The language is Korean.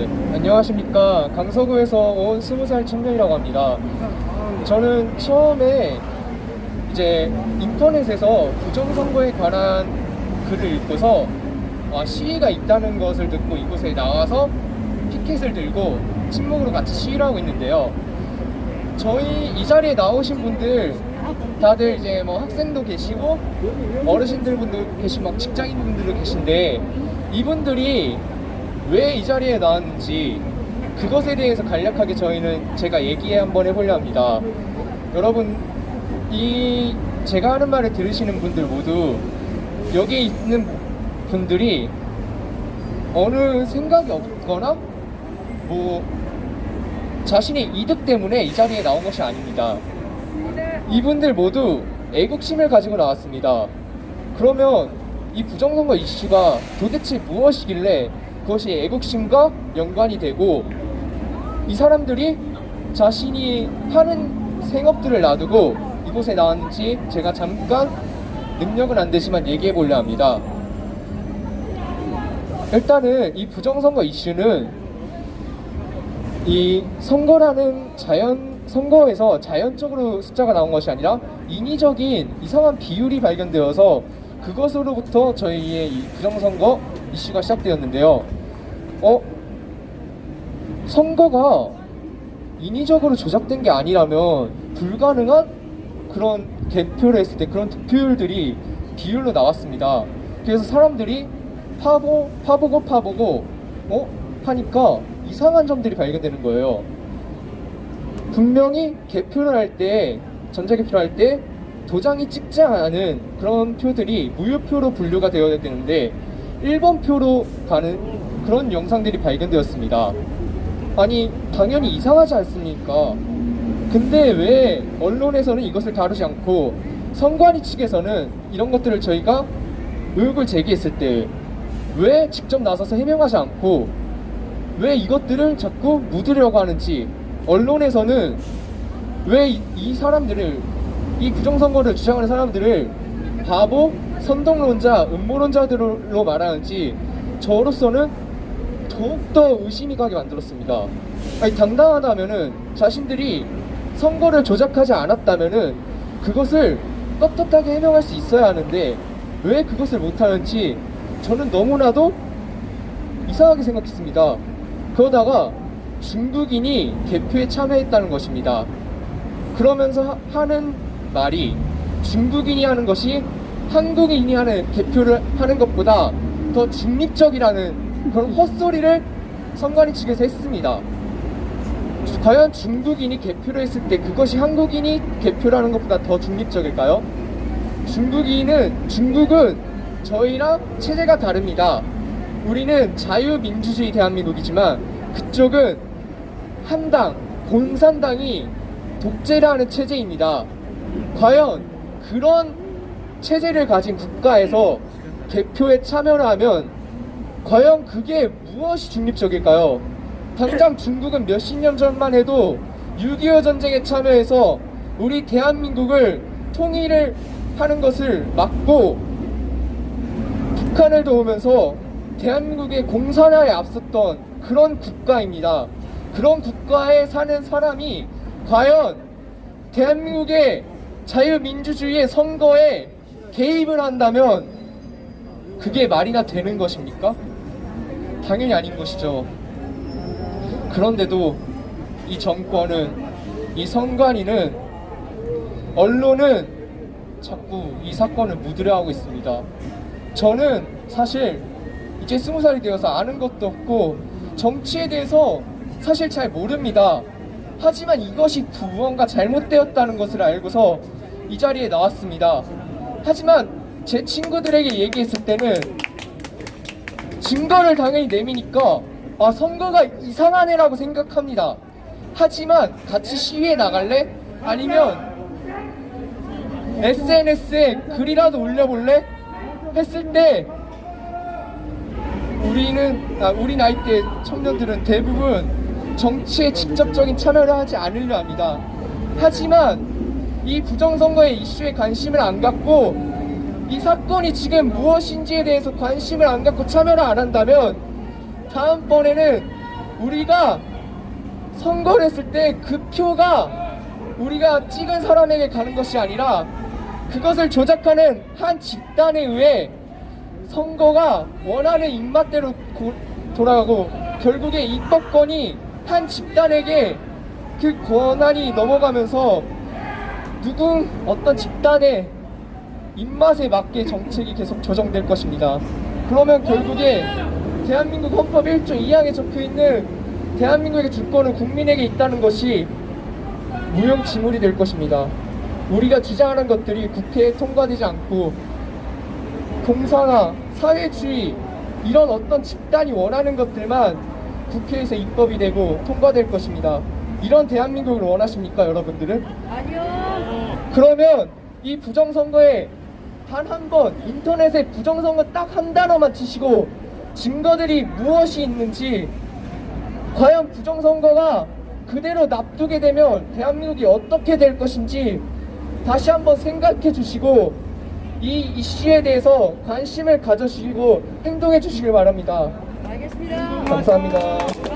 네, 안녕하십니까. 강서구에서 온 20살 청년이라고 합니다. 저는 처음에 이제 인터넷에서 부정선거에 관한 글을 읽고서 시위가 있다는 것을 듣고 이곳에 나와서 피켓을 들고 친목으로 같이 시위를 하고 있는데요. 저희 이 자리에 나오신 분들 다들 이제 뭐 학생도 계시고 어르신들 분도 계시고 막 직장인 분들도 계신데, 이분들이 왜 이 자리에 나왔는지 그것에 대해서 간략하게 제가 얘기 한번 해보려 합니다. 여러분, 이 제가 하는 말을 들으시는 분들 모두 여기에 있는 분들이 어느 생각이 없거나 뭐 자신의 이득 때문에 이 자리에 나온 것이 아닙니다. 이분들 모두 애국심을 가지고 나왔습니다. 그러면 이 부정선거 이슈가 도대체 무엇이길래 그것이 애국심과 연관이 되고, 이 사람들이 자신이 하는 생업들을 놔두고 이곳에 나왔는지 제가 잠깐 능력은 안 되지만 얘기해 보려 합니다. 일단은 이 부정선거 이슈는 이 선거라는 선거에서 자연적으로 숫자가 나온 것이 아니라 인위적인 이상한 비율이 발견되어서 그것으로부터 저희의 이 부정선거 이슈가 시작되었는데요. 선거가 인위적으로 조작된 게 아니라면 불가능한 그런 개표를 했을 때 그런 득표율들이 비율로 나왔습니다. 그래서 사람들이 파보고 하니까 이상한 점들이 발견되는 거예요. 분명히 개표를 할 때, 전자개표를 할 때 도장이 찍지 않은 그런 표들이 무효표로 분류가 되어야 되는데 1번 표로 가는 그런 영상들이 발견되었습니다. 아니, 당연히 이상하지 않습니까? 근데 왜 언론에서는 이것을 다루지 않고 선관위 측에서는 이런 것들을 저희가 의혹을 제기했을 때 왜 직접 나서서 해명하지 않고 왜 이것들을 자꾸 묻으려고 하는지, 언론에서는 왜 이 사람들을, 이 부정선거를 주장하는 사람들을 바보, 선동론자, 음모론자들로 말하는지 저로서는 더욱더 의심이 가게 만들었습니다. 아니, 당당하다면은, 자신들이 선거를 조작하지 않았다면은 그것을 떳떳하게 해명할 수 있어야 하는데 왜 그것을 못하는지 저는 너무나도 이상하게 생각했습니다. 그러다가 중국인이 개표에 참여했다는 것입니다. 그러면서 하는 말이 중국인이 하는 것이 한국인이 하는 개표를 하는 것보다 더 중립적이라는 그런 헛소리를 선관위 측에서 했습니다. 과연 중국인이 개표를 했을 때 그것이 한국인이 개표를 하는 것보다 더 중립적일까요? 중국은 저희랑 체제가 다릅니다. 우리는 자유민주주의 대한민국이지만 그쪽은 한당, 공산당이 독재를 하는 체제입니다. 과연 그런 체제를 가진 국가에서 개표에 참여를 하면 과연 그게 무엇이 중립적일까요? 당장 중국은 몇십 년 전만 해도 6.25 전쟁에 참여해서 우리 대한민국을 통일을 하는 것을 막고 북한을 도우면서 대한민국의 공산화에 앞섰던 그런 국가입니다. 그런 국가에 사는 사람이 과연 대한민국의 자유민주주의의 선거에 개입을 한다면 그게 말이나 되는 것입니까? 당연히 아닌 것이죠. 그런데도 이 정권은, 이 선관위는, 언론은 자꾸 이 사건을 묻으려 하고 있습니다. 저는 사실 이제 20살이 되어서 아는 것도 없고 정치에 대해서 사실 잘 모릅니다. 하지만 이것이 무언가 잘못되었다는 것을 알고서 이 자리에 나왔습니다. 하지만 제 친구들에게 얘기했을 때는 증거를 당연히 내미니까 선거가 이상한 애라고 생각합니다. 하지만 같이 시위에 나갈래? 아니면 SNS에 글이라도 올려볼래? 했을 때 우리 나이대 청년들은 대부분 정치에 직접적인 참여를 하지 않으려 합니다. 하지만 이 부정선거의 이슈에 관심을 안 갖고 이 사건이 지금 무엇인지에 대해서 관심을 안 갖고 참여를 안 한다면 다음번에는 우리가 선거를 했을 때 그 표가 우리가 찍은 사람에게 가는 것이 아니라 그것을 조작하는 한 집단에 의해 선거가 원하는 입맛대로 돌아가고 결국에 입법권이 한 집단에게 그 권한이 넘어가면서 어떤 집단의 입맛에 맞게 정책이 계속 조정될 것입니다. 그러면 결국에 대한민국 헌법 1조 2항에 적혀있는 대한민국의 주권은 국민에게 있다는 것이 무용지물이 될 것입니다. 우리가 주장하는 것들이 국회에 통과되지 않고 공산화, 사회주의 이런 어떤 집단이 원하는 것들만 국회에서 입법이 되고 통과될 것입니다. 이런 대한민국을 원하십니까, 여러분들은? 아니요. 그러면 이 부정선거에 단 한 번 인터넷에 부정선거 딱 한 단어만 치시고 증거들이 무엇이 있는지, 과연 부정선거가 그대로 납두게 되면 대한민국이 어떻게 될 것인지 다시 한번 생각해 주시고 이 이슈에 대해서 관심을 가져주시고 행동해 주시길 바랍니다. 알겠습니다. 감사합니다.